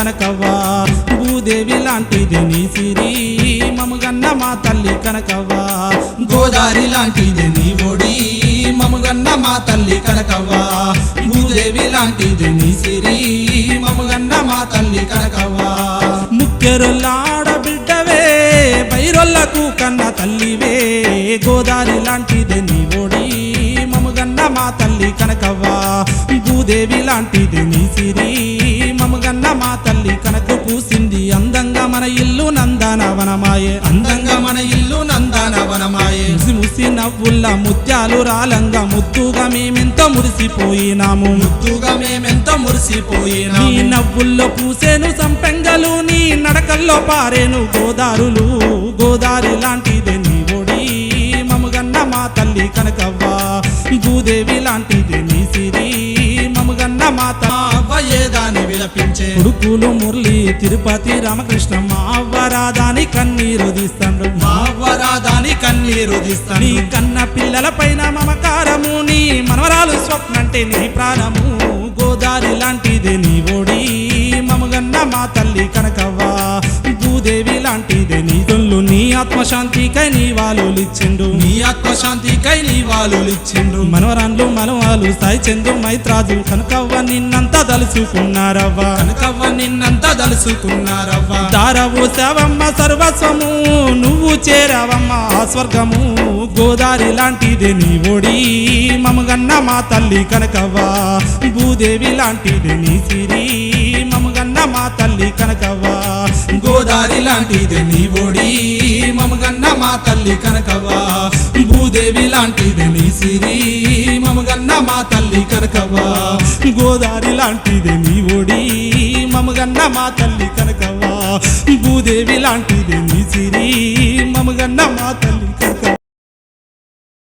కనకవ్వ భూదేవి లాంటిది నీ సిరి మమగన్న మా తల్లి కనకవ్వ గోదారి లాంటిది నీ ఒడి మమగన్న మా తల్లి కనకవ్వ భూదేవి లాంటిది నీ సిరి మమగన్న మా తల్లి కనకవ్వ ముక్కెరొల్ల ఆడబిడ్డవే బైరొల్లకు కన్న తల్లివే గోదారి లాంటిది నీ ఒడి మమగన్న మా తల్లి కనకవ్వ భూదేవి లాంటిది నీ సిరి మమగన్న మా తల్లి కనక పూసింది అందంగా మన ఇల్లు నందనవనమాయే అందంగా మన ఇల్లు నందనవనమాయే ముసి ముసి నవ్వుల్ల ముత్యాలు రాలంగా ముద్దుగా మేమెంతో మురిసిపోయినాము ముద్దుగా మేమెంతో మురిసిపోయినా నీ నవ్వుల్లో పూసేను సంపెంగలు నీ నడకల్లో పారేను గోదారులు గోదారి లాంటిదే నీ ఒడి మమగన్న మా తల్లి కనకవ్వ భూదేవి లాంటిది నీ సిరి మమగన్న మా అవ్వయేదాని విలపించే కొడుకులు మురళి తిరుపతి రామకృష్ణ మా అవ్వరాదాని కన్నీరు తీస్తాడు మా అవ్వరాదాని కన్నీరు తీస్తాడు నీ కన్న పిల్లల పైన మమకారము నీ మనవరాలు స్వప్నంటే నీ ప్రాణము గోదారి లాంటిదే నీ ఒడి మమగన్న మా తల్లి కనకవ్వ భూదేవి లాంటిదే నీ తొల్లు నీ ఆత్మశాంతికై నీ వాలులిచ్చిండు నీ ఆత్మశాంతికై నీ వాలులిచ్చిండు మనవరాన్లు మనవాలు సాయి చందు మైత్రాజు కనకవ్వ నిన్నంతా దలుచుకున్నారవ్వ కనకవ్వ నిన్నంతా దలుచుకున్నారవ్వ దారవు సేవమ్మ సర్వస్వము నువ్వు చేరావమ్మ ఆ స్వర్గము గోదారి లాంటిదే నీ ఒడి మమగన్న మా తల్లి కనకవ్వ భూదేవి లాంటిదే నీ సిరి మమగన్న మా తల్లి కనకవ్వ గోదారి లాంటిదే నీ ఒడి మమగన్న మా తల్లి కనకవ్వ భూదేవి లాంటిదే నీ సిరి మమగన్న మా తల్లి కనకవ్వ గోదారి లాంటిదే నీ ఒడి మమగన్న మా తల్లి కనకవ్వ భూదేవి లాంటిదే నీ సిరి మమగన్న మా తల్లి కనకవ్వ